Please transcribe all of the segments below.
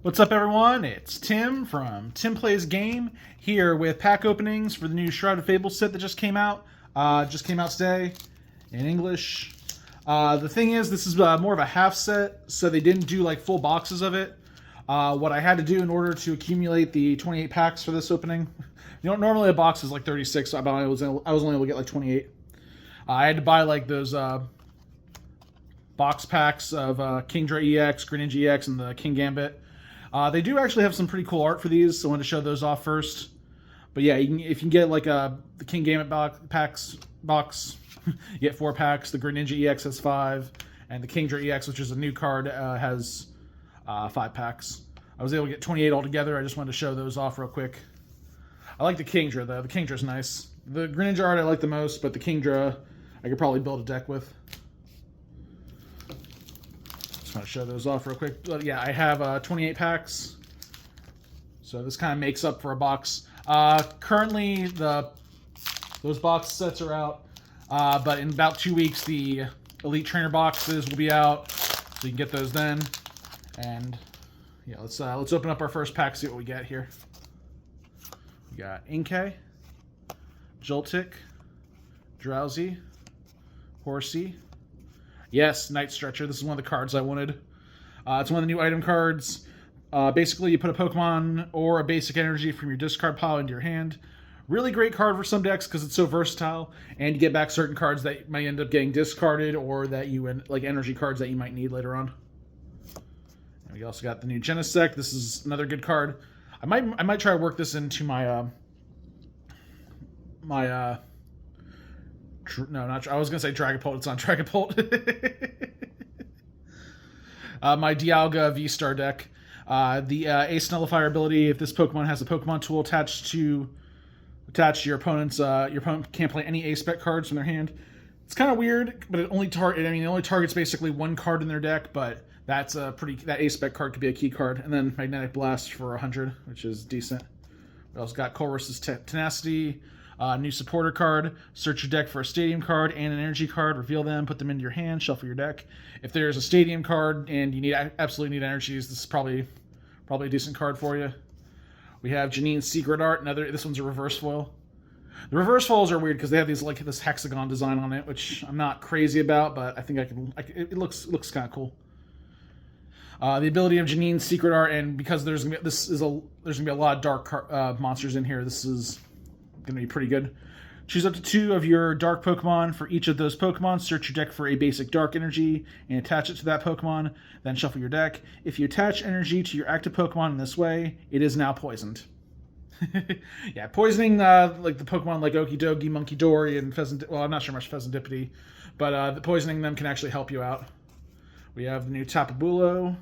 What's up, everyone? It's Tim from TimPlaysAGame here with pack openings for the new Shrouded Fable set that just came out. Just came out today in English. The thing is, this is more of a half set, so they didn't do like full boxes of it. What I had to do in order to accumulate the 28 packs for this opening, you know, normally a box is like 36, so I was only able to get like 28. I had to buy like those box packs of Kingdra EX, Greninja EX, and the King Gambit. They do actually have some pretty cool art for these, so I want to show those off first. But yeah, if you can get like the King Gambit box, you get 4 packs. The Greninja EX has 5, and the Kingdra EX, which is a new card, has 5 packs. I was able to get 28 altogether. I just wanted to show those off real quick. I like the Kingdra though. The Kingdra's nice. The Greninja art I like the most, but the Kingdra I could probably build a deck with. Just want to show those off real quick. But yeah, I have 28 packs. So this kind of makes up for a box. Currently, those box sets are out. But in about 2 weeks, the Elite Trainer boxes will be out. So you can get those then. And yeah, let's open up our first pack, see what we get here. We got Inkay, Joltik, Drowsy, Horsey. Yes, Night Stretcher. This is one of the cards I wanted. It's one of the new item cards. Basically, you put a Pokemon or a basic energy from your discard pile into your hand. Really great card for some decks because it's so versatile, and you get back certain cards that might end up getting discarded, or that you like energy cards that you might need later on. And we also got the new Genesect. This is another good card. I might try to work this into my no, not. I was gonna say Dragapult. It's not Dragapult. My Dialga V-Star deck. The Ace Nullifier ability. If this Pokemon has a Pokemon tool attached to your opponent's, your opponent can't play any Ace Spec cards from their hand. It's kind of weird, but it only targets basically one card in their deck. But that's that Ace Spec card could be a key card. And then Magnetic Blast for 100, which is decent. We also got Colress's Tenacity. New supporter card. Search your deck for a stadium card and an energy card. Reveal them, put them into your hand, shuffle your deck. If there's a stadium card and you absolutely need energies, this is probably a decent card for you. We have Janine's Secret Art. This one's a reverse foil. The reverse foils are weird because they have these like this hexagon design on it, which I'm not crazy about, but I think it looks kind of cool. The ability of Janine's Secret Art, and because there's gonna be a lot of dark monsters in here, this is going to be pretty good. Choose up to 2 of your dark Pokemon. For each of those Pokemon, search your deck for a basic dark energy and attach it to that Pokemon. Then shuffle your deck. If you attach energy to your active Pokemon in this way, it is now poisoned. Yeah, poisoning like the Pokemon like Okidogi, Munkidori, and Fezandipiti. Well, I'm not sure much Fezandipiti, but the poisoning them can actually help you out. We have the new Tapu Bulu.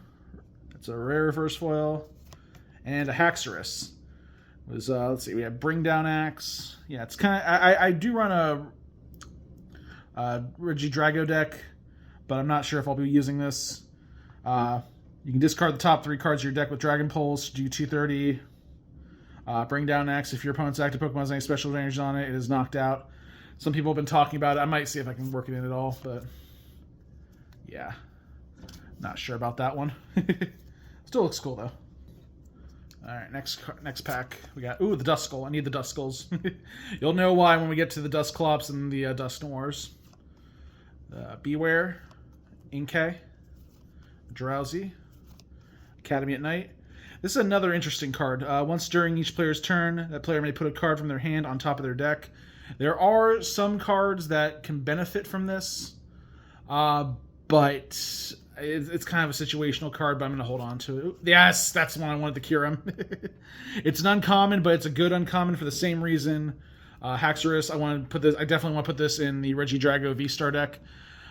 It's a rare reverse foil, and a Haxorus. Let's see, we have Bring Down Axe. Yeah, it's kind of... I do run a Regidrago deck, but I'm not sure if I'll be using this. You can discard the top 3 cards of your deck with Dragon Pulse, do 230. Bring Down Axe, if your opponent's active Pokemon has any special advantage on it, it is knocked out. Some people have been talking about it. I might see if I can work it in at all, but... yeah. Not sure about that one. Still looks cool, though. Alright, next pack. We got, the Duskull. I need the Duskulls. You'll know why when we get to the Dusclops and the Dusknoirs. Beware, Inkay, Drowsy, Academy at Night. This is another interesting card. Once during each player's turn, that player may put a card from their hand on top of their deck. There are some cards that can benefit from this, but... it's kind of a situational card, but I'm going to hold on to it. Yes, that's the one I wanted to cure him. It's an uncommon, but it's a good uncommon for the same reason. Haxorus, I definitely want to put this in the Regidrago V-Star deck.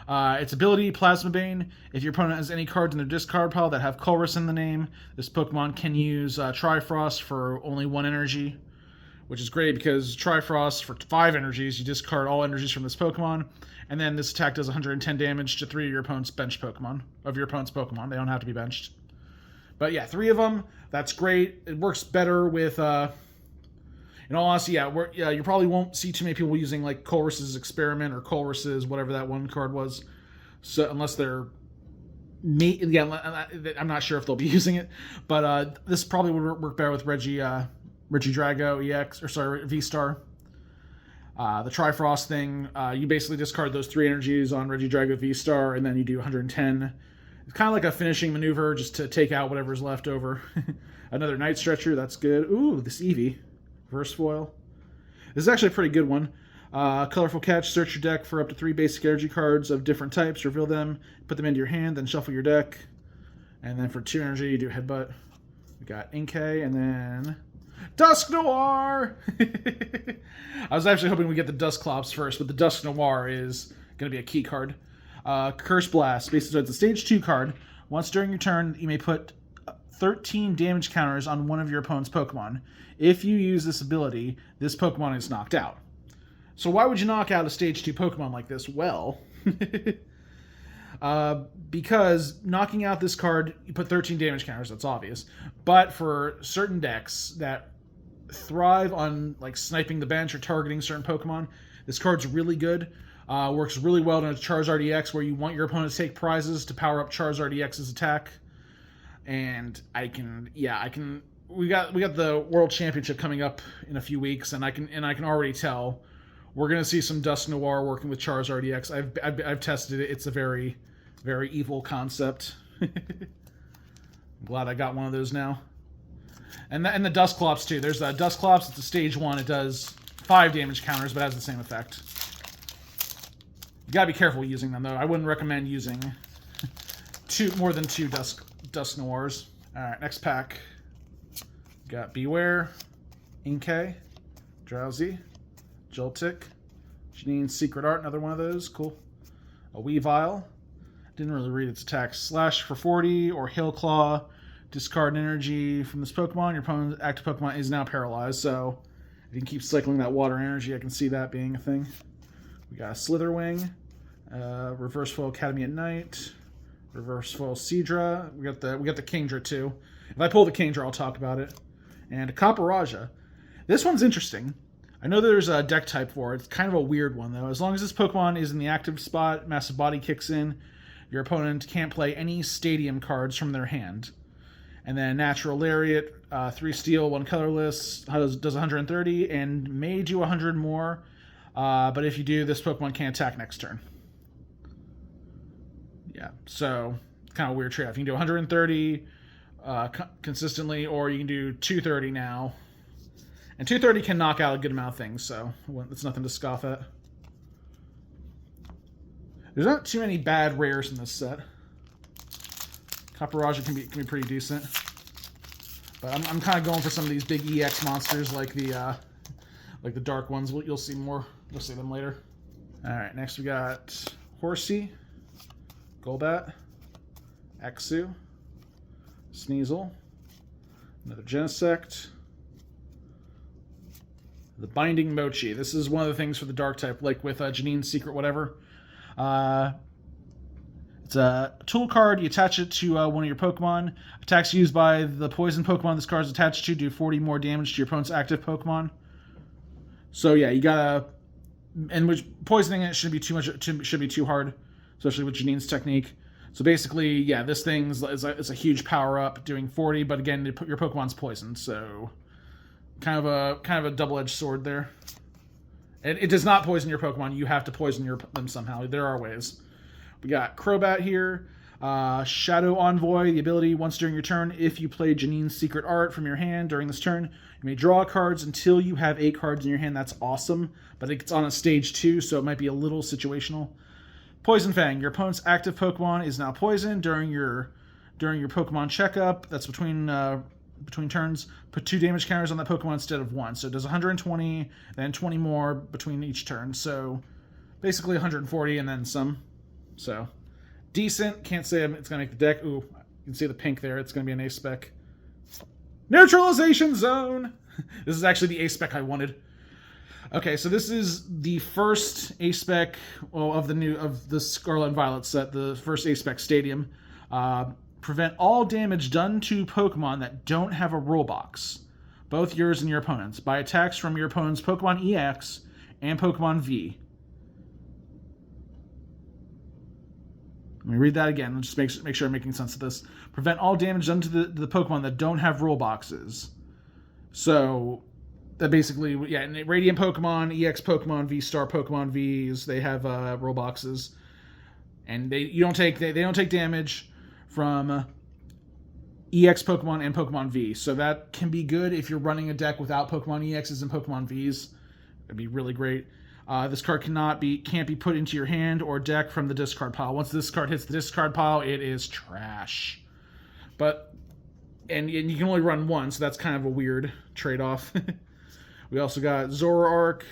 Its ability, Plasma Bane. If your opponent has any cards in their discard pile that have Colress in the name, this Pokemon can use Trifrost for only 1 energy, which is great because Trifrost, for 5 energies, you discard all energies from this Pokemon. And then this attack does 110 damage to 3 of your opponent's benched Pokemon. They don't have to be benched. But yeah, 3 of them. That's great. It works better with... in all honesty, you probably won't see too many people using like Colress's Experiment or Colress's whatever that one card was. So unless they're I'm not sure if they'll be using it, but this probably would work better with Regidrago EX, or sorry, V-Star. The Trifrost thing, you basically discard those 3 energies on Regidrago V-Star, and then you do 110. It's kind of like a finishing maneuver just to take out whatever's left over. Another Night Stretcher, that's good. Ooh, this Eevee. Reverse foil. This is actually a pretty good one. Colorful Catch, search your deck for up to 3 basic energy cards of different types, reveal them, put them into your hand, then shuffle your deck. And then for 2 energy, you do Headbutt. We got Inkay, and then Dusk Noir! I was actually hoping we'd get the Dusclops first, but the Dusk Noir is going to be a key card. Curse Blast. Basically, it's a stage 2 card. Once during your turn, you may put 13 damage counters on one of your opponent's Pokemon. If you use this ability, this Pokemon is knocked out. So why would you knock out a stage 2 Pokemon like this? Well, because knocking out this card, you put 13 damage counters, that's obvious. But for certain decks that thrive on like sniping the bench or targeting certain Pokemon, this card's really good. Works really well in a Charizard EX where you want your opponent to take prizes to power up Charizard EX's attack. And we got the World Championship coming up in a few weeks, and I can already tell we're gonna see some Dusk Noir working with Charizard EX. I've tested it. It's a very, very evil concept. I'm glad I got one of those now. And the Dusclops too. There's a Dusclops. It's a stage 1. It does 5 damage counters, but has the same effect. You gotta be careful using them though. I wouldn't recommend using more than 2 Dusk Noirs. All right, next pack. Got Beware, Inkay, Drowsy, Joltik, Janine's Secret Art, another one of those. Cool. A Weavile. Didn't really read its attacks. Slash for 40 or Hail Claw. Discard energy from this Pokemon. Your opponent's active Pokemon is now paralyzed, so if you can keep cycling that water energy, I can see that being a thing. We got a Slitherwing, Reverse Foil Academy at Night, Reverse Foil Seadra. We got the Kingdra too. If I pull the Kingdra, I'll talk about it. And a Copperajah. This one's interesting. I know there's a deck type for it. It's kind of a weird one though. As long as this Pokemon is in the active spot, Massive Body kicks in. Your opponent can't play any Stadium cards from their hand. And then Natural Lariat, 3 steel, 1 colorless, does 130, and may do 100 more. But if you do, this Pokemon can't attack next turn. Yeah, so kind of a weird trade-off. You can do 130 consistently, or you can do 230 now. And 230 can knock out a good amount of things, so it's nothing to scoff at. There's not too many bad rares in this set. Copperajah can be pretty decent, but I'm kind of going for some of these big EX monsters like the dark ones. You'll see more. You'll see them later. All right, next we got Horsey, Golbat, Exu, Sneasel, another Genesect, the Binding Mochi. This is one of the things for the dark type, like with Janine's Secret whatever. It's a tool card. You attach it to one of your Pokemon. Attacks used by the poison Pokemon this card is attached to do 40 more damage to your opponent's active Pokemon. So yeah, you gotta, and which poisoning it shouldn't be too much. Should be too hard, especially with Janine's technique. So basically, yeah, this thing is a huge power up, doing 40. But again, your Pokemon's poisoned, so kind of a double-edged sword there. And it does not poison your Pokemon. You have to poison them somehow. There are ways. We got Crobat here. Shadow Envoy, the ability, once during your turn, if you play Janine's Secret Art from your hand during this turn, you may draw cards until you have 8 cards in your hand. That's awesome, but it's on a stage 2, so it might be a little situational. Poison Fang, your opponent's active Pokemon is now poisoned during your Pokemon checkup. That's between turns. Put 2 damage counters on that Pokemon instead of 1. So it does 120, then 20 more between each turn. So basically 140 and then some. So decent. Can't say it's going to make the deck. Ooh, you can see the pink there. It's going to be an Ace Spec. Neutralization Zone! This is actually the Ace Spec I wanted. Okay, so this is the first Ace Spec of the Scarlet Violet set, the first Ace Spec Stadium. Prevent all damage done to Pokemon that don't have a rule box, both yours and your opponent's, by attacks from your opponent's Pokemon EX and Pokemon V. Let me read that again. Let's just make sure I'm making sense of this. Prevent all damage done to the Pokemon that don't have rule boxes. So that basically, yeah, Radiant Pokemon, EX Pokemon, V-Star Pokemon Vs, they have rule boxes, and they don't take damage from EX Pokemon and Pokemon V. So that can be good if you're running a deck without Pokemon EXs and Pokemon Vs. It'd be really great. This card can't be put into your hand or deck from the discard pile. Once this card hits the discard pile, it is trash. And you can only run one, so that's kind of a weird trade-off. We also got Zoroark,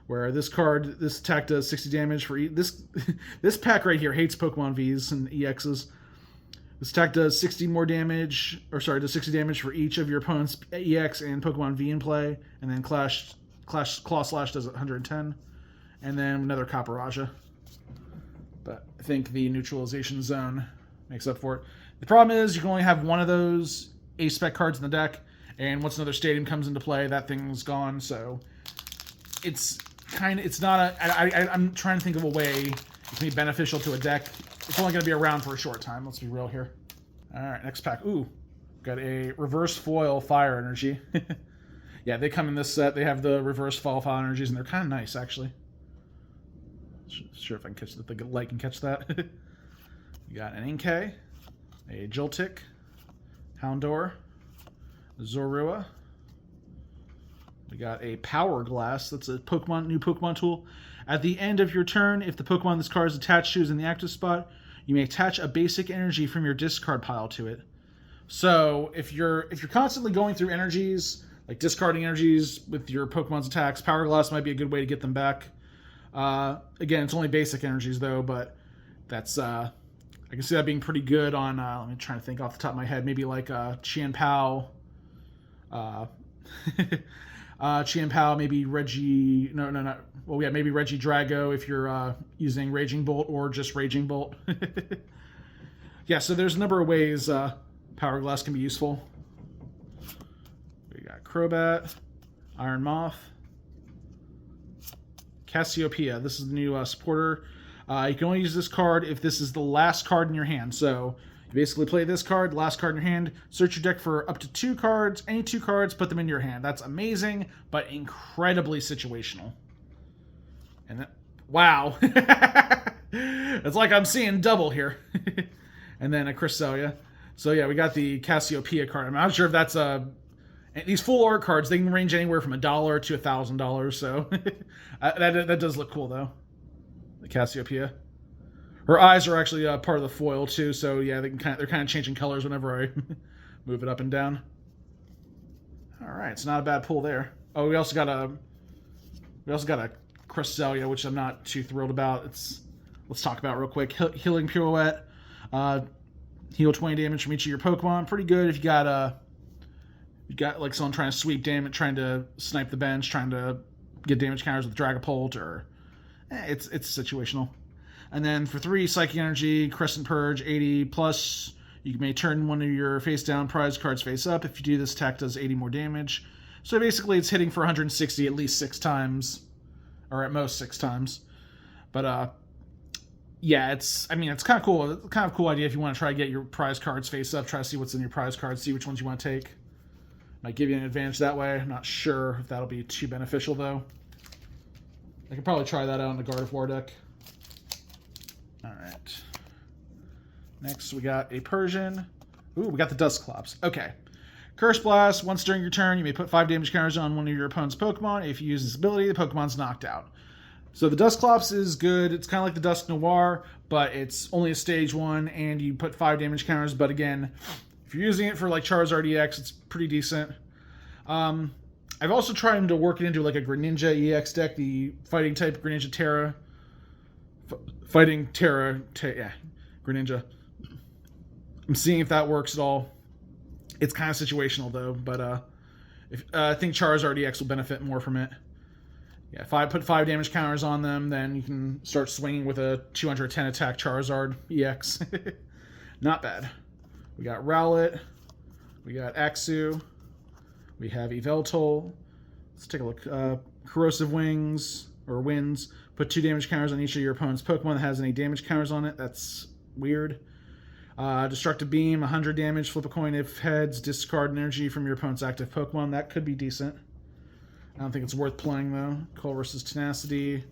where this attack does 60 damage for this pack right here hates Pokemon Vs and EXs. This attack does 60 damage for each of your opponent's EX and Pokemon V in play, and then Claw Slash does 110, and then another Copperajah. But I think the neutralization zone makes up for it. The problem is you can only have one of those A-spec cards in the deck, and once another stadium comes into play, that thing's gone. So I'm trying to think of a way it can be beneficial to a deck. It's only going to be around for a short time. Let's be real here. All right, next pack. Ooh, got a reverse foil fire energy. Yeah, they come in this set. They have the reverse foil fire energies, and they're kind of nice, actually. Sure if I can catch that. The light can catch that. You got an Inkay, a Joltik, Houndour, Zorua. We got a Power Glass. That's a new Pokemon tool. At the end of your turn, if the Pokemon this card is attached to is in the active spot, you may attach a basic energy from your discard pile to it. So if you're constantly going through energies, like discarding energies with your Pokemon's attacks, Power Glass might be a good way to get them back. Again, it's only basic energies though, but that's I can see that being pretty good on. Let me try to think off the top of my head. Maybe like Qianpao. Qianpao, maybe Reggie. No. Well, yeah, maybe Reggie Drago if you're using Raging Bolt or just Raging Bolt. Yeah, so there's a number of ways Power Glass can be useful. We got Crobat, Iron Moth, Cassiopeia. This is the new supporter. You can only use this card if this is the last card in your hand. So you basically play this card, last card in your hand, search your deck for up to 2 cards, any 2 cards, put them in your hand. That's amazing, but incredibly situational. And then, wow. It's like I'm seeing double here. And then a Cresselia. So yeah, we got the Cassiopeia card. I'm not sure if that's these full art cards, they can range anywhere from $1 to $1,000. So that does look cool though. The Cassiopeia. Her eyes are actually part of the foil too, so yeah, they're kind of changing colors whenever I move it up and down. All right, it's not a bad pull there. Oh, we also got a Cresselia, which I'm not too thrilled about. Let's talk about it real quick. Healing Pirouette, heal 20 damage from each of your Pokemon. Pretty good if you got like someone trying to sweep damage, trying to snipe the bench, trying to get damage counters with Dragapult, or it's situational. And then for 3, Psychic Energy, Crescent Purge, 80 plus. You may turn one of your face down prize cards face up. If you do, this attack does 80 more damage. So basically, it's hitting for 160 at least 6 times, or at most 6 times. But yeah, it's kind of cool. Kind of cool idea if you want to try to get your prize cards face up. Try to see what's in your prize cards. See which ones you want to take. Might give you an advantage that way. I'm not sure if that'll be too beneficial though. I could probably try that out in the Gardevoir deck. All right. Next, we got a Persian. Ooh, we got the Dusclops. Okay. Curse Blast. Once during your turn, you may put 5 damage counters on one of your opponent's Pokemon. If you use this ability, the Pokemon's knocked out. So the Dusclops is good. It's kind of like the Dusk Noir, but it's only a stage 1, and you put 5 damage counters. But again, if you're using it for like Charizard EX, it's pretty decent. I've also tried to work it into like a Greninja EX deck, the fighting type Greninja Terra. Greninja. I'm seeing if that works at all. It's kind of situational though, but I think Charizard EX will benefit more from it. Yeah, if I put 5 damage counters on them, then you can start swinging with a 210 attack Charizard EX. Not bad. We got Rowlet. We got Axew. We have Yveltal. Let's take a look. Corrosive Wings, or Winds. Put 2 damage counters on each of your opponent's Pokemon that has any damage counters on it. That's weird. Destructive Beam, 100 damage, flip a coin if heads, discard energy from your opponent's active Pokemon. That could be decent. I don't think it's worth playing, though. Colress's Tenacity,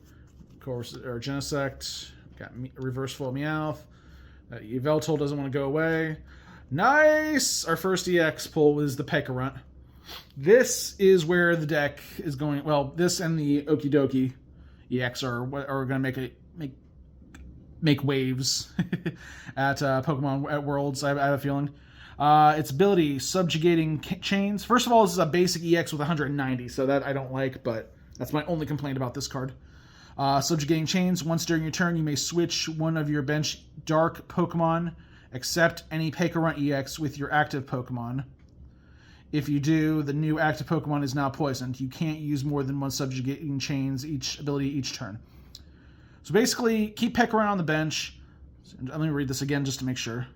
or Genesect, got Reverseful Meowth. Yveltal doesn't want to go away. Nice! Our first EX pull was the Pecharunt. This is where the deck is going. Well, this and the Okidogi EX are going to make waves at Pokemon at Worlds. I have a feeling. Its ability, Subjugating Chains. First of all, this is a basic EX with 190, so that I don't like, but that's my only complaint about this card. Subjugating Chains. Once during your turn, you may switch one of your bench dark Pokemon, except any Pecharunt EX with your active Pokemon. If you do, the new active Pokemon is now poisoned. You can't use more than one Subjugating Chains ability each turn. So basically, keep Pecharunt on the bench. Let me read this again just to make sure.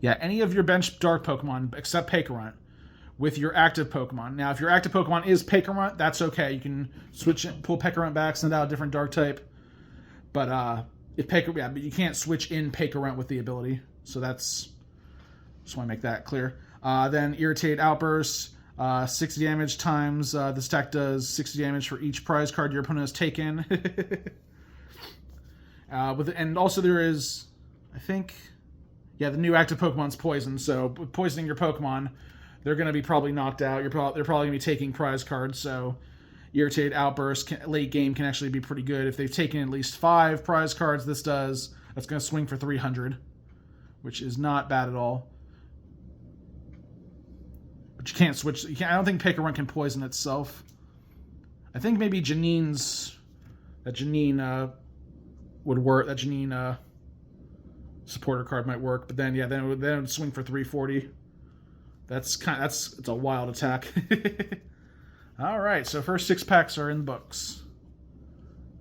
Yeah, any of your bench dark Pokemon except Pecharunt with your active Pokemon. Now, if your active Pokemon is Pecharunt, that's okay. You can switch it, pull Pecharunt back, send out a different dark type. But but you can't switch in Pecharunt with the ability. So just want to make that clear. Then Irritated Outburst, 60 damage times. This attack does 60 damage for each prize card your opponent has taken. And also there is, I think, the new active Pokemon's poison. So poisoning your Pokemon, they're going to be probably knocked out. They're probably going to be taking prize cards. So Irritated Outburst late game can actually be pretty good. If they've taken at least 5 prize cards, that's going to swing for 300, which is not bad at all. But you can't switch. I don't think Pecharunt can poison itself. I think maybe Janine would work. That Janine supporter card might work. But then then it would swing for 340. It's a wild attack. All right, so first 6 packs are in the books.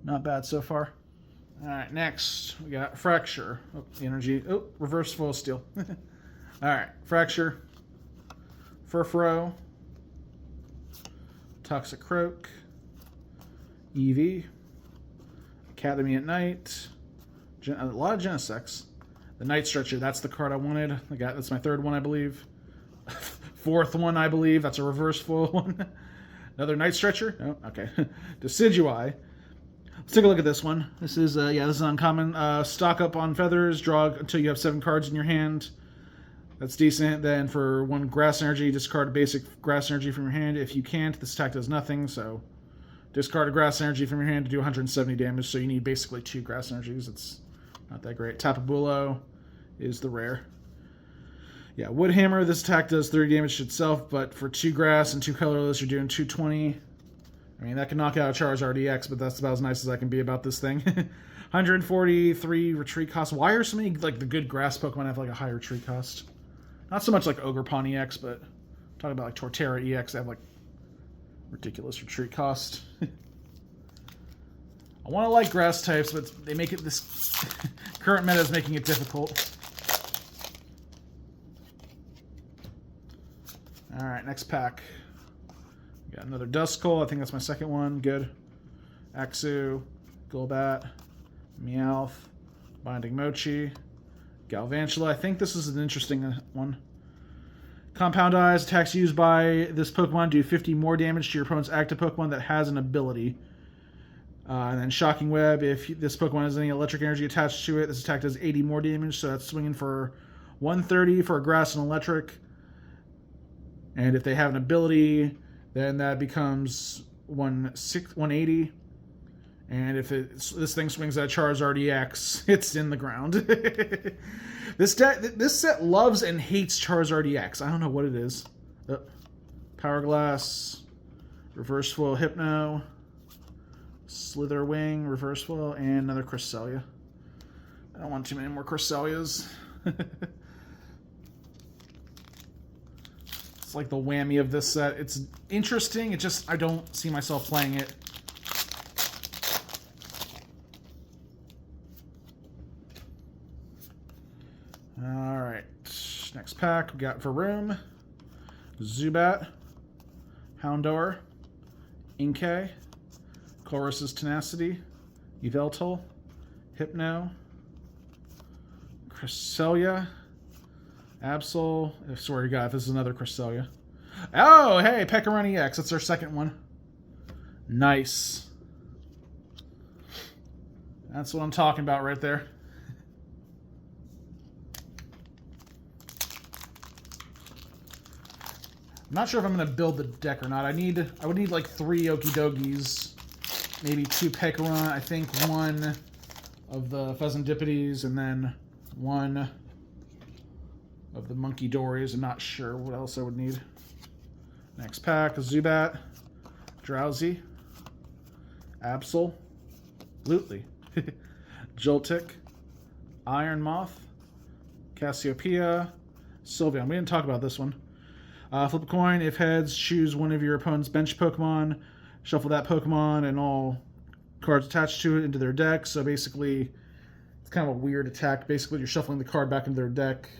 Not bad so far. All right, next we got Fracture. Oh, energy. Oh, Reverse Full Steel. All right, Fracture, Furfuro, Toxic Croak, Eevee, Academy at Night, a lot of Genesects. The Night Stretcher, that's the card I wanted. That's my 3rd one, I believe. 4th one, I believe. That's a reverse full one. Another Night Stretcher. Oh, okay. Decidueye. Let's take a look at this one. This is uncommon. Stock up on feathers. Draw until you have 7 cards in your hand. That's decent. Then for 1 grass energy, discard basic grass energy from your hand. If you can't, this attack does nothing. So discard a grass energy from your hand to do 170 damage. So you need basically 2 grass energies. It's not that great. Tapu Bulu is the rare. Yeah, Woodhammer, this attack does 30 damage to itself, but for 2 grass and 2 colorless, you're doing 220. I mean, that can knock out a Charizard EX, but that's about as nice as I can be about this thing. 143 retreat cost. Why are so many, the good grass Pokemon have, a high retreat cost? Not so much like Ogerpon EX, but I'm talking about, Torterra EX. They have, ridiculous retreat cost. I want to like grass types, but they make it, this current meta is making it difficult. All right, next pack. We got another Duskull. I think that's my 2nd one. Good. Axew, Golbat, Meowth, Binding Mochi, Galvantula. I think this is an interesting one. Compound Eyes. Attacks used by this Pokemon do 50 more damage to your opponent's active Pokemon that has an ability. And then Shocking Web. If this Pokemon has any electric energy attached to it, this attack does 80 more damage. So that's swinging for 130 for a grass and electric. And if they have an ability, then that becomes 180. And if this thing swings at Charizard EX, it's in the ground. This set loves and hates Charizard EX. I don't know what it is. Power Glass, Reverse Full Hypno, Slither Wing, Reverse Full, and another Cresselia. I don't want too many more Cresselias. It's like the whammy of this set. It's interesting. I don't see myself playing it. All right. Next pack, we got Varoom, Zubat, Houndour, Inkay, Chorus's Tenacity, Yveltal, Hypno, Cresselia, Absol. I swear to God, if this is another Cresselia. Oh, hey, Pecharunt EX. That's our second one. Nice. That's what I'm talking about right there. I'm not sure if I'm going to build the deck or not. I would need like 3 Okidogis, maybe 2 Pecharunt, I think 1 of the Fezandipitis, and then 1 of the Munkidoris. I'm not sure what else I would need. Next pack, Zubat, Drowsy, Absol, Lutely, Joltik, Iron Moth, Cassiopeia, Sylveon. We didn't talk about this one. Flip a coin. If heads, choose one of your opponent's bench Pokemon. Shuffle that Pokemon and all cards attached to it into their deck. So basically, it's kind of a weird attack. Basically, you're shuffling the card back into their deck.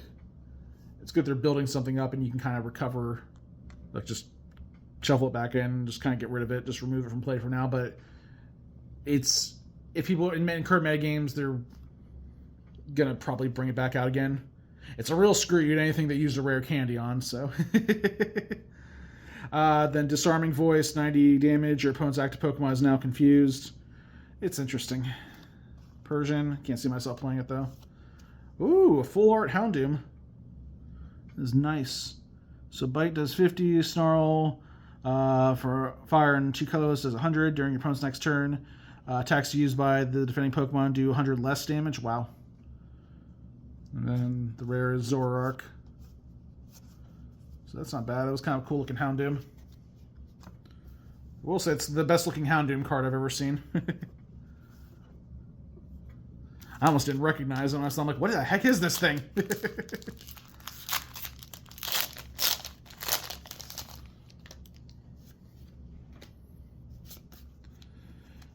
It's good they're building something up and you can kind of recover. Like, just shuffle it back in, just kind of get rid of it, just remove it from play for now. But it's, if people in current meta games, they're going to probably bring it back out again. It's a real screw you to anything that used a rare candy on, so. Then Disarming Voice, 90 damage. Your opponent's active Pokemon is now confused. It's interesting. Persian. Can't see myself playing it, though. Ooh, a full art Houndoom. This is nice. So Bite does 50. Snarl for fire and 2 colors does 100 during your opponent's next turn. Attacks used by the defending Pokemon do 100 less damage. Wow. And then the rare is Zoroark. So that's not bad. That was kind of a cool looking Houndoom. I will say it's the best looking Houndoom card I've ever seen. I almost didn't recognize him. I'm like, what the heck is this thing?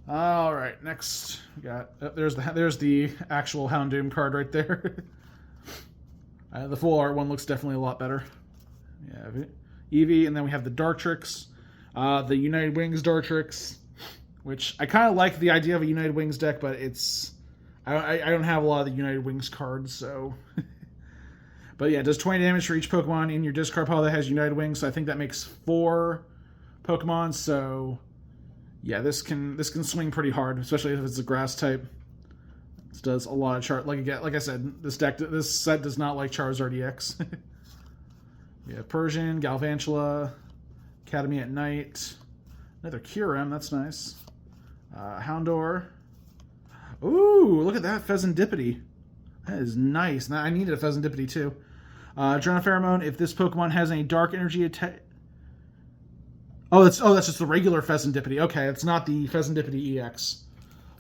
All right, next we got there's the actual Houndoom card right there. The full art one looks definitely a lot better. Yeah, Eevee, and then we have the Dartrix, the United Wings Dartrix, which I kind of like the idea of a United Wings deck, but it's I don't have a lot of the United Wings cards, so. But yeah, it does 20 damage for each Pokemon in your discard pile that has United Wings. So I think that makes 4 Pokemon. So yeah, this can swing pretty hard, especially if it's a grass type. This does a lot of like I said, this set does not like Charizard EX. We have Persian, Galvantula, Academy at Night, another Kyurem, that's nice. Houndour. Ooh, look at that Fezandipiti. That is nice. Now, I needed a Fezandipiti too. Adrenal Pheromone. If this Pokemon has any dark energy attack. Oh, that's just the regular Fezandipiti. Okay, it's not the Fezandipiti EX.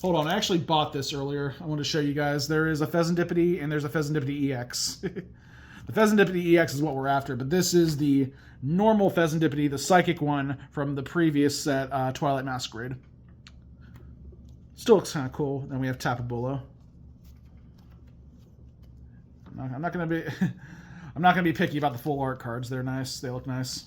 Hold on, I actually bought this earlier. I wanted to show you guys. There is a Fezandipiti and there's a Fezandipiti EX. The Fezandipiti EX is what we're after, but this is the normal Fezandipiti, the psychic one from the previous set, Twilight Masquerade. Still looks kind of cool. Then we have Tapu Bulu. I'm not gonna be picky about the full art cards. They're nice. They look nice.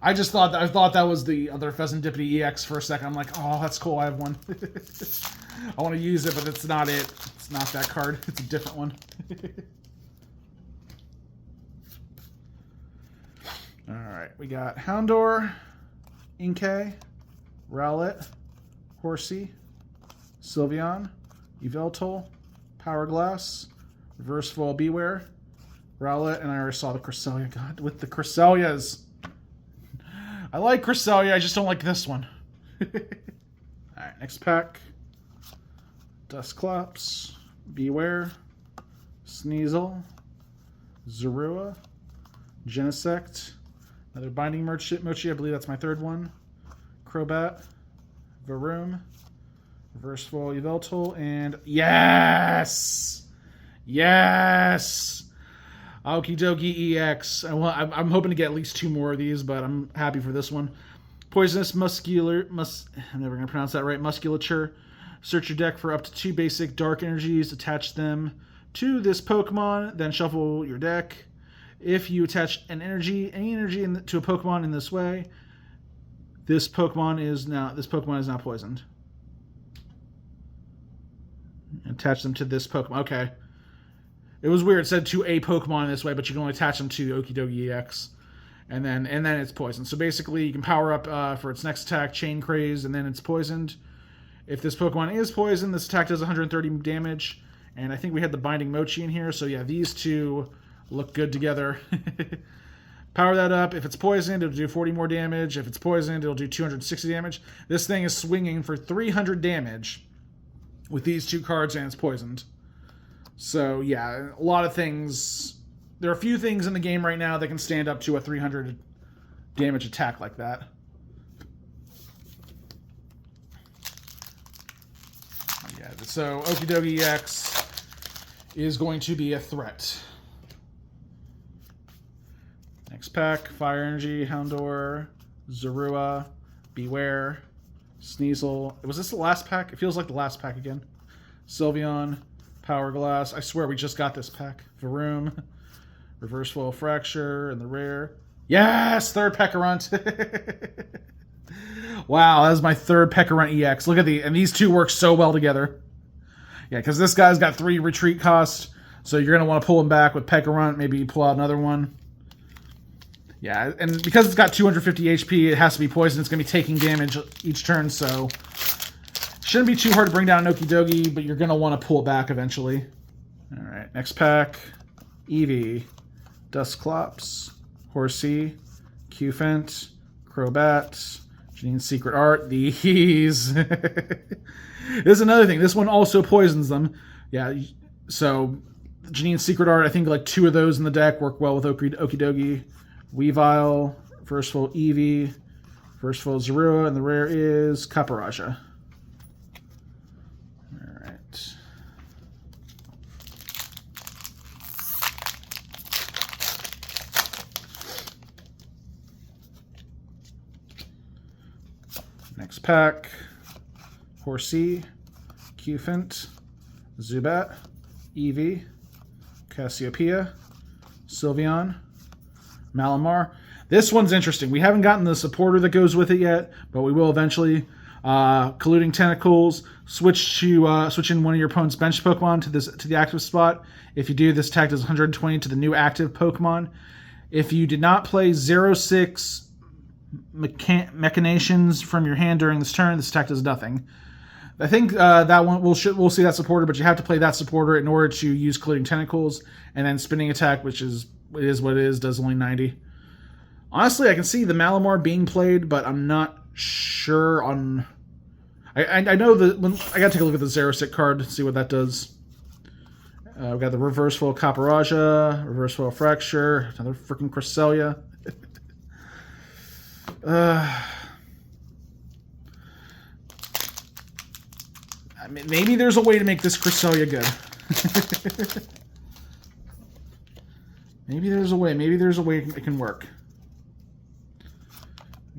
I thought that was the other Fezandipiti EX for a second. I'm like, oh, that's cool. I have one. I want to use it, but it's not it. It's not that card. It's a different one. All right, we got Houndour, Inkay, Rowlet, Horsey, Sylveon, Yveltal, Power Glass, Reverse Fall Beware, Rowlet, and I already saw the Cresselia. God, with the Cresselias. I like Cresselia, I just don't like this one. Alright, next pack. Dusclops, Beware, Sneasel, Zorua, Genesect, another Binding Mochi, I believe that's my third one. Crobat, Varoom, Reverse Fall Yveltal, and yes! Yes! Okidogi EX. I'm hoping to get at least 2 more of these, but I'm happy for this one. Poisonous I'm never going to pronounce that right. Musculature. Search your deck for up to 2 basic dark energies. Attach them to this Pokemon. Then shuffle your deck. If you attach any energy to a Pokemon in this way, this Pokemon is now poisoned. Attach them to this Pokemon. Okay. It was weird. It said to a Pokemon this way, but you can only attach them to Okidogi EX. And then it's poisoned. So basically, you can power up for its next attack, Chain Craze, and then it's poisoned. If this Pokemon is poisoned, this attack does 130 damage. And I think we had the Binding Mochi in here. So yeah, these two look good together. Power that up. If it's poisoned, it'll do 40 more damage. If it's poisoned, it'll do 260 damage. This thing is swinging for 300 damage with these two cards, and it's poisoned. So yeah, a lot of things. There are a few things in the game right now that can stand up to a 300 damage attack like that. Yeah, so Okidogi EX is going to be a threat. Next pack, Fire Energy, Houndour, Zorua, Beware, Sneasel. Was this the last pack? It feels like the last pack again. Sylveon, Power Glass. I swear we just got this pack. Varoom, Reverse Foil Fracture, and the rare. Yes! Third Pecharunt. Wow, that was my third Pecharunt EX. Look at and these two work so well together. Yeah, because this guy's got 3 retreat costs, so you're going to want to pull him back with Pecharunt, maybe pull out another one. Yeah, and because it's got 250 HP, it has to be poisoned. It's going to be taking damage each turn, so shouldn't be too hard to bring down an Okidogi, but you're going to want to pull it back eventually. All right, next pack. Eevee, Dusclops, Horsey, Cufant, Crobat, Janine's Secret Art. These. This is another thing. This one also poisons them. Yeah, so Janine's Secret Art, I think like 2 of those in the deck work well with Okidogi. Weavile, First Full Eevee, First Full Zorua, and the rare is Caparaja. Alright. Next pack. Horsey, Cufant, Zubat, Eevee, Cassiopeia, Sylveon, Malamar. This one's interesting. We haven't gotten the supporter that goes with it yet, but we will eventually. Colluding Tentacles. Switch in one of your opponent's bench Pokemon to the active spot. If you do, this attack does 120 to the new active Pokemon. If you did not play 0-6 Machinations from your hand during this turn, this attack does nothing. I think that one we'll see that supporter, but you have to play that supporter in order to use Colluding Tentacles, and then Spinning Attack, which is what it is, does only 90. Honestly, I can see the Malamar being played, but I'm not sure on. I know that I gotta take a look at the 0-6 card to see what that does. We've got the Reverse Foil Caparaja, Reverse Foil Fracture, another freaking Cresselia. I mean, maybe there's a way to make this Cresselia good. Maybe there's a way. Maybe there's a way it can work.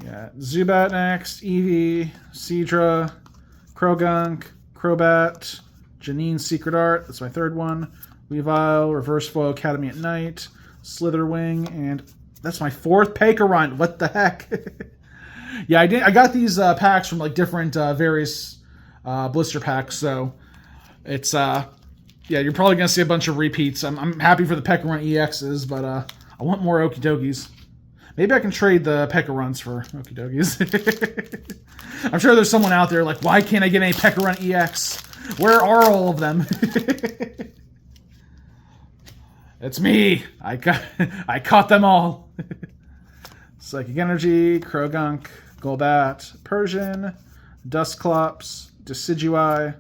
Yeah, Zubat next, Eevee, Seadra, Krogunk, Crobat, Janine's Secret Art, that's my third one, Weavile, Reverse Foil Academy at Night, Slitherwing, and that's my fourth Pecharunt. What the heck? Yeah, I got these packs from like different various blister packs, so it's yeah, you're probably gonna see a bunch of repeats. I'm happy for the Pecharunt EXs, but I want more Okidogis. Maybe I can trade the Pecharunts for Okidogis. I'm sure there's someone out there like, why can't I get any Pecharunt EX? Where are all of them? It's me. I caught them all. Psychic Energy, Krogunk, Golbat, Persian, Dusclops, Decidueye,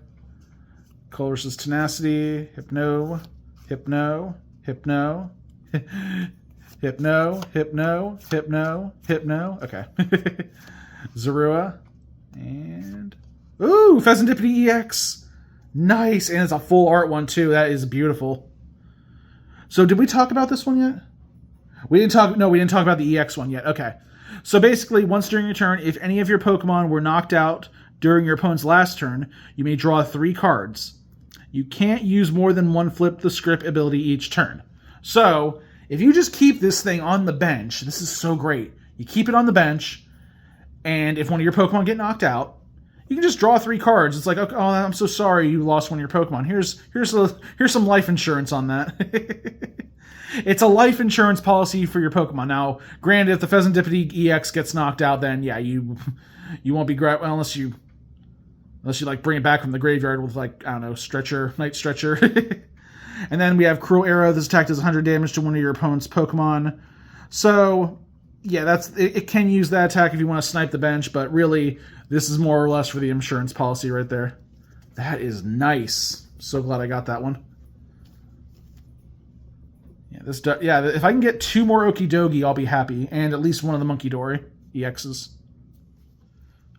Colress's Tenacity, Hypno, Hypno, Hypno, Hypno, Hypno, Hypno, Hypno. Okay. Zorua. And... ooh! Fezandipiti EX! Nice! And it's a full art one, too. That is beautiful. So, did we talk about this one yet? We didn't talk about the EX one yet. Okay. So, basically, once during your turn, if any of your Pokemon were knocked out during your opponent's last turn, you may draw 3 cards. You can't use more than one Flip the Script ability each turn. So... if you just keep this thing on the bench, this is so great. You keep it on the bench, and if one of your Pokemon get knocked out, you can just draw 3 cards. It's like, okay, oh, I'm so sorry you lost one of your Pokemon. Here's some life insurance on that. It's a life insurance policy for your Pokemon. Now, granted, if the Fezandipiti EX gets knocked out, then yeah, you won't be great, well, unless you like bring it back from the graveyard with, like, I don't know, Night Stretcher. And then we have Cruel Arrow. This attack does 100 damage to one of your opponent's Pokemon. So yeah, it can use that attack if you want to snipe the bench, but really this is more or less for the insurance policy right there. That is nice. So glad I got that one. Yeah, if I can get 2 more Okidogi, I'll be happy. And at least one of the Munkidori EXs.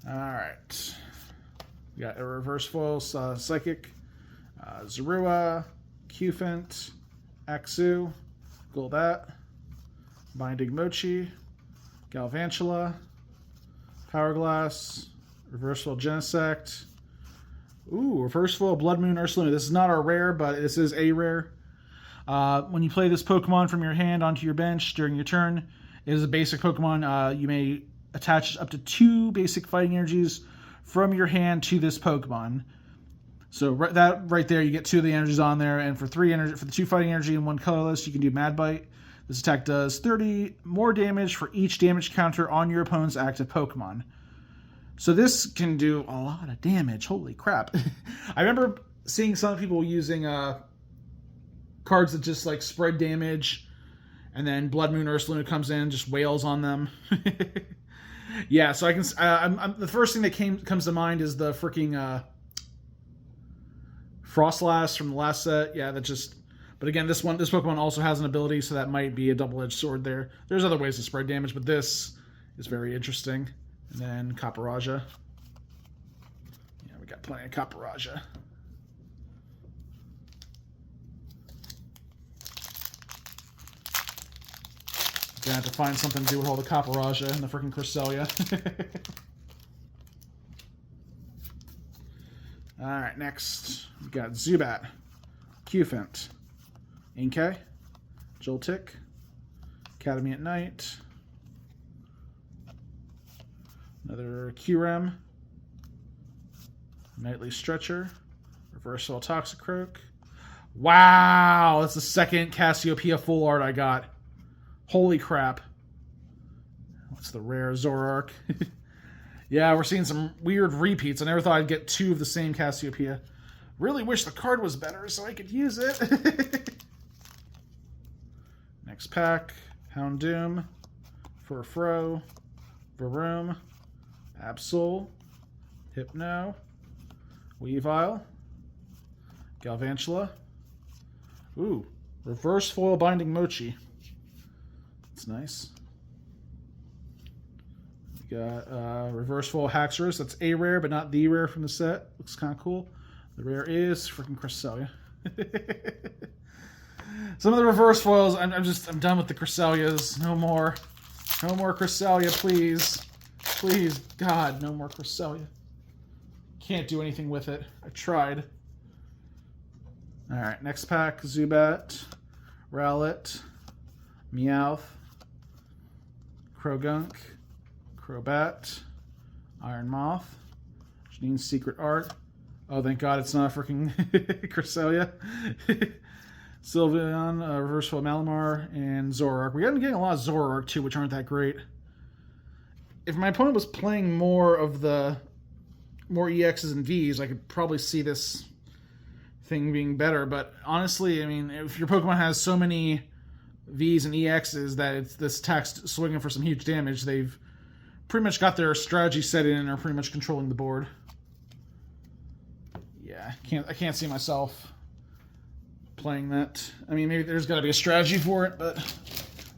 Alright. We got a reverse foil, Psychic, Zorua, Cufant, Axu, Golbat, Binding Mochi, Galvantula, Power Glass, reverse foil Genesect. Ooh, reverse foil Blood Moon Ursaluna. This is not our rare, but this is a rare. When you play this Pokemon from your hand onto your bench during your turn, it is a basic Pokemon. You may attach up to 2 basic fighting energies from your hand to this Pokemon. So that right there, you get 2 of the energies on there, and for the 2 fighting energy and 1 colorless, you can do Mad Bite. This attack does 30 more damage for each damage counter on your opponent's active Pokemon. So this can do a lot of damage. Holy crap! I remember seeing some people using cards that just like spread damage, and then Blood Moon Ursaluna comes in, just wails on them. Yeah, so I can. The first thing that comes to mind is the freaking Frostlass from the last set. Yeah, that just. But again, this Pokemon also has an ability, so that might be a double-edged sword there. There's other ways to spread damage, but this is very interesting. And then Capparaja. Yeah, we got plenty of Capparaja. Gonna have to find something to do with all the Capparaja and the freaking Cresselia. Alright, next we got Zubat, Cufant, Inkay, Joltik, Academy at Night, another Qrem, Nightly Stretcher, Reversal Toxicroak. Wow, that's the second Cassiopeia full art I got. Holy crap. What's the rare? Zoroark. Yeah, we're seeing some weird repeats. I never thought I'd get 2 of the same Cassiopeia. Really wish the card was better so I could use it. Next pack. Houndoom, Furfrou, Varoom, Absol, Hypno, Weavile, Galvantula. Ooh, reverse foil Binding Mochi. That's nice. We got reverse foil Haxorus. That's a rare, but not the rare from the set. Looks kind of cool. The rare is freaking Cresselia. Some of the reverse foils, I'm done with the Cresselias. No more Cresselia, please. Please, God, no more Cresselia. Can't do anything with it. I tried. Alright, next pack. Zubat, Rowlet, Meowth, Krogunk, Crobat, Iron Moth, Janine's Secret Art. Oh, thank God it's not a freaking Cresselia. Sylveon, Reverse Foil Malamar, and Zoroark. We have been getting a lot of Zoroark too, which aren't that great. If my opponent was playing more EXs and Vs, I could probably see this thing being better. But honestly, I mean, if your Pokemon has so many Vs and EXs that this attack's swinging for some huge damage, they've pretty much got their strategy set in and are pretty much controlling the board. Yeah, I can't see myself playing that. I mean, maybe there's got to be a strategy for it, but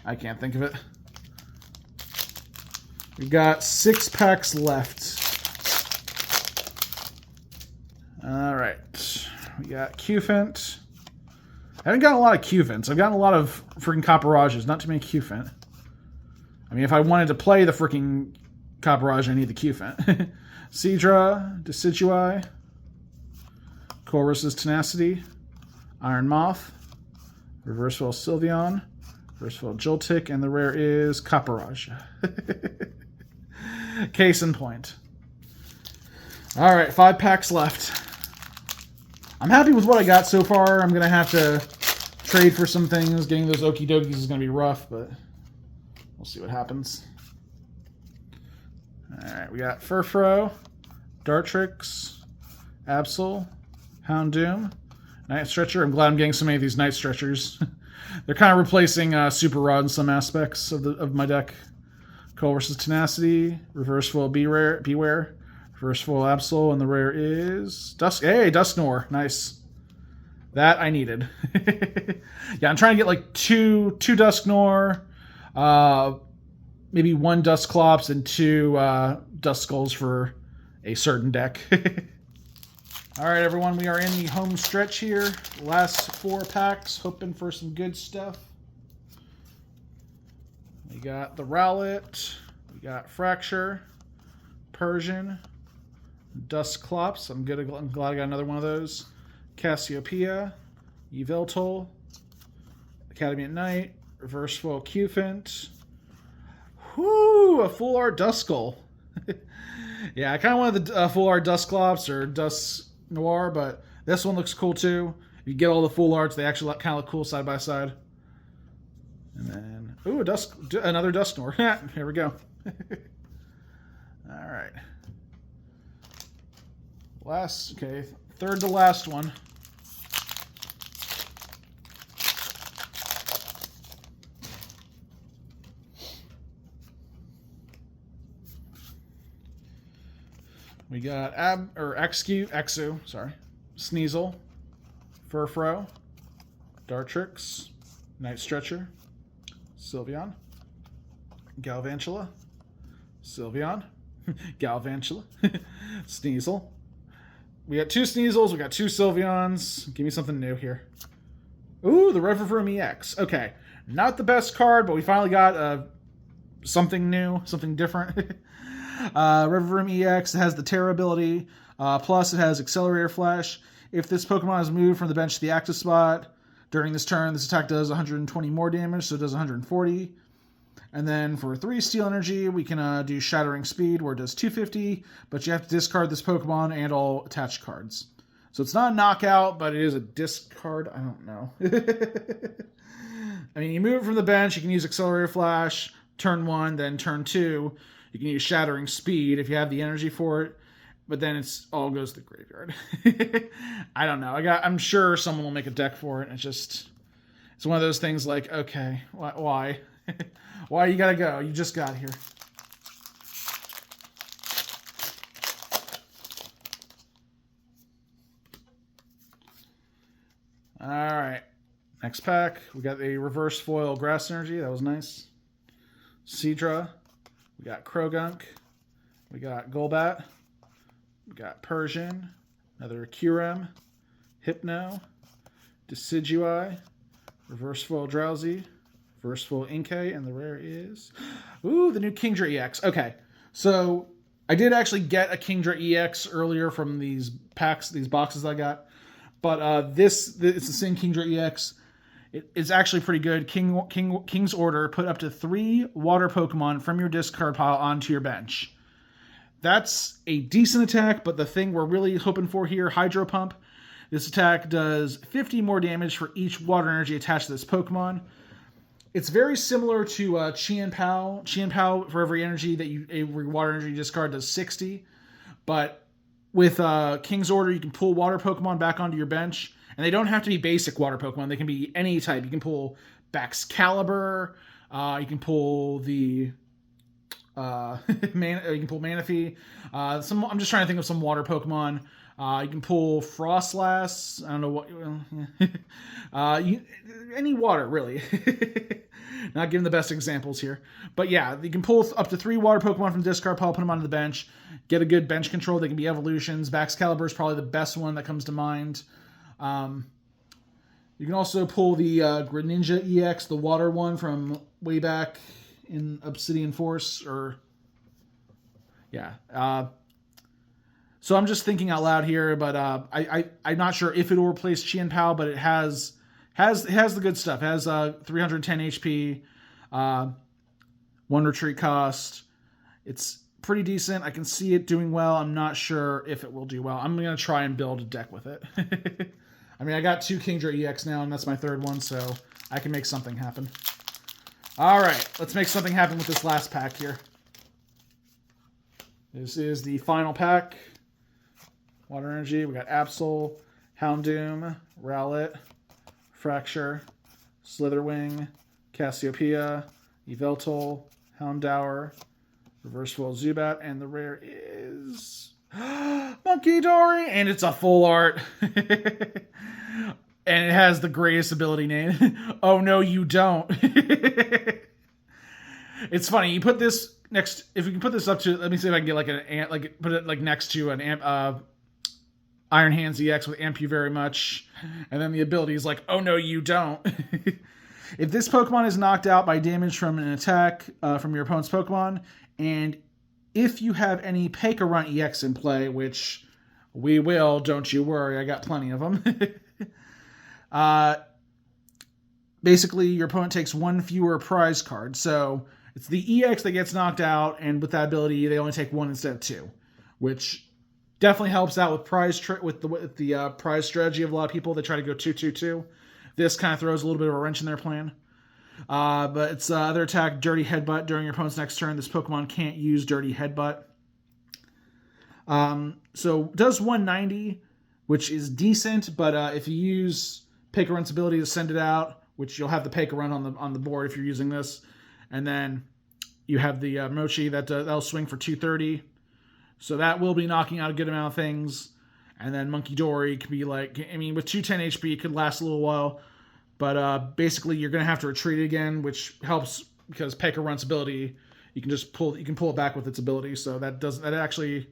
I can't think of it. We got 6 packs left. All right, we got Cufant. I haven't gotten a lot of Cufants. I've gotten a lot of freaking Capparajas, not too many Cufant. I mean, if I wanted to play the freaking Capparaja, I need the Cufant. Seadra, Decidueye, Chorus's Tenacity, Iron Moth, Reverse Foil Sylveon, Reverse Foil Joltik, and the rare is Capparaja. Case in point. All right, 5 packs left. I'm happy with what I got so far. I'm going to have to trade for some things. Getting those Okidogis is going to be rough, but we'll see what happens. All right, we got Furfrou, Dartrix, Absol, Houndoom, Night Stretcher. I'm glad I'm getting so many of these Night Stretchers. They're kind of replacing Super Rod in some aspects of my deck. Cold versus Tenacity, Reverse Foil Beware, Reverse Foil Absol, and the rare is Dusknoir. Nice. That I needed. Yeah, I'm trying to get like two Dusknoir, maybe 1 Dusclops and 2 Duskulls for a certain deck. All right, everyone, we are in the home stretch here. Last 4 packs, hoping for some good stuff. We got the Rowlet, we got Fracture, Persian, Dusclops. I'm glad I got another one of those. Cassiopeia, Yveltal, Academy at Night, Reverse Foil Cufant. Whoo, a full art Duskull. Yeah, I kind of wanted the full art Dusclops or Dusknoir, but this one looks cool too. You get all the full arts, they actually kind of look cool side by side. And then, ooh, another Dusknoir. Here we go. All right. Third to last one. We got Exu, Sneasel, Furfrou, Dartrix, Night Stretcher, Sylveon, Galvantula, Sylveon, Galvantula, Sneasel. We got 2 Sneasels, we got 2 Sylveons. Give me something new here. Ooh, the Revavroom EX. Okay, not the best card, but we finally got something new, something different. Revavroom EX has the Terra ability, plus it has Accelerator Flash. If this Pokemon is moved from the bench to the active spot during this turn, this attack does 120 more damage, so it does 140. And then for 3 Steel Energy, we can do Shattering Speed, where it does 250, but you have to discard this Pokemon and all attached cards. So it's not a knockout, but it is a discard. I don't know. I mean, you move it from the bench, you can use Accelerator Flash, turn 1, then turn 2. You can use Shattering Speed if you have the energy for it, but then it's all goes to the graveyard. I don't know. I'm sure someone will make a deck for it. It's one of those things like, okay, why? Why you gotta go? You just got here. All right. Next pack. We got a Reverse Foil Grass Energy. That was nice. Seadra. We got Krogunk. We got Golbat. We got Persian. Another Kyurem. Hypno. Decidueye. Reverse Foil Drowsy. Reverse Foil Inkay, and the rare is... Ooh, the new Kingdra EX. Okay, so I did actually get a Kingdra EX earlier from these packs, these boxes I got. But it's the same Kingdra EX. It's actually pretty good. King's Order, put up to 3 water Pokemon from your discard pile onto your bench. That's a decent attack, but the thing we're really hoping for here, Hydro Pump. This attack does 50 more damage for each water energy attached to this Pokemon. It's very similar to Qianpao. Qianpao, for every energy that every water energy discard does 60. But with King's Order, you can pull water Pokemon back onto your bench. And they don't have to be basic water Pokemon. They can be any type. You can pull Baxcalibur. You can pull the... you can pull Manaphy. I'm just trying to think of some water Pokemon. You can pull Frostlass. I don't know what... any water, really. Not giving the best examples here. But yeah, you can pull up to 3 water Pokemon from the discard pile, put them onto the bench, get a good bench control. They can be evolutions. Baxcalibur is probably the best one that comes to mind. You can also pull the Greninja EX, the water one from way back in Obsidian Force. So I'm just thinking out loud here, but I'm not sure if it'll replace Qianpao, but it has the good stuff. It has 310 HP, 1 retreat cost. It's pretty decent. I can see it doing well. I'm not sure if it will do well. I'm going to try and build a deck with it. I mean, I got 2 Kingdra EX now, and that's my 3rd one, so I can make something happen. All right, let's make something happen with this last pack here. This is the final pack. Water Energy. We got Absol, Houndoom, Rowlet, Fracture, Slitherwing, Cassiopeia, Yveltal, Houndour, Reverse Swirl Zubat, and the rare is Munkidori, and it's a full art. And it has the greatest ability name. Oh no, you don't. It's funny. You put this next. If we can put this up to, let me see if I can get like put it like next to an Iron Hands EX with Amp You Very Much, and then the ability is like, oh no, you don't. If this Pokemon is knocked out by damage from an attack from your opponent's Pokemon, and if you have any Pecharunt EX in play, which we will, don't you worry, I got plenty of them. Basically, your opponent takes 1 fewer prize card. So it's the EX that gets knocked out, and with that ability, they only take 1 instead of 2, which definitely helps out with the prize strategy of a lot of people that try to go 2-2-2. This kind of throws a little bit of a wrench in their plan. But it's other attack, Dirty Headbutt. During your opponent's next turn, this Pokemon can't use Dirty Headbutt. So it does 190, which is decent, but if you use Pecharunt's ability to send it out, which you'll have the Pecharunt on the board if you're using this, and then you have the Mochi that'll swing for 230. So that will be knocking out a good amount of things. And then Munkidori could be like, I mean, with 210 HP, it could last a little while. But basically, you're going to have to retreat again, which helps because Pecharunt's ability, you can pull it back with its ability. So that actually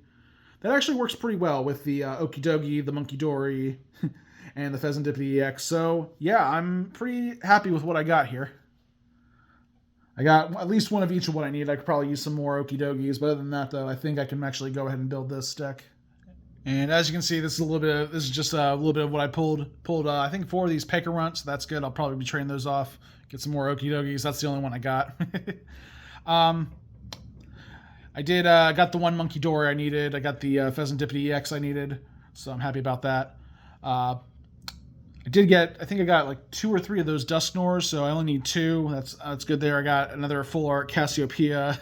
works pretty well with the Okidogi, the Munkidori, and the Fezandipiti EX. So yeah, I'm pretty happy with what I got here. I got at least one of each of what I need. I could probably use some more Okidogis, but other than that, though, I think I can actually go ahead and build this deck. And as you can see, this is just a little bit of what I pulled. I think 4 of these Pecharunt, so that's good. I'll probably be trading those off. Get some more Okidogis. That's the only one I got. I got the 1 Munkidori I needed. I got the Fezandipiti EX I needed, so I'm happy about that. I think I got like 2 or 3 of those Dusknors, so I only need 2. That's good there. I got another full art Cassiopeia.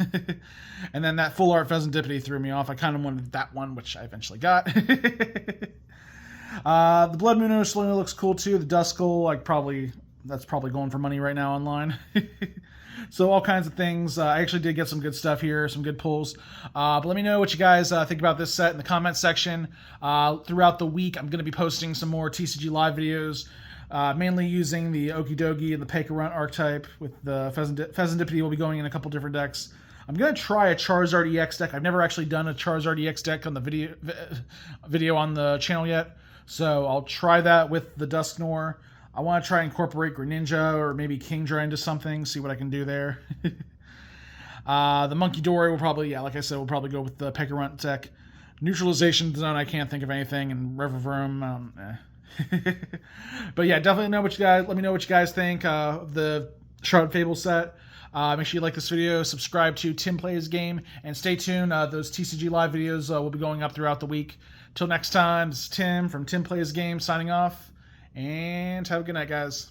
And then that full art Fezandipiti threw me off. I kind of wanted that one, which I eventually got. The Blood Moon Ocelot looks cool too. The Duskull, that's probably going for money right now online. So all kinds of things. I actually did get some good stuff here, some good pulls. But let me know what you guys think about this set in the comments section. Throughout the week, I'm going to be posting some more TCG live videos, mainly using the Okidogi and the Pecharunt archetype. With the Fezandipiti will be going in a couple different decks. I'm going to try a Charizard EX deck. I've never actually done a Charizard EX deck on the video on the channel yet. So I'll try that with the Dusknor. I want to try and incorporate Greninja or maybe Kingdra into something, see what I can do there. The Munkidori will probably, like I said, we'll probably go with the Pecharunt deck. Neutralization Zone, I can't think of anything, and Revavroom, But yeah, definitely let me know what you guys think of the Shrouded Fable set. Make sure you like this video, subscribe to TimPlaysAGame, and stay tuned. Those TCG live videos will be going up throughout the week. Till next time, this is Tim from TimPlaysAGame signing off. And have a good night, guys.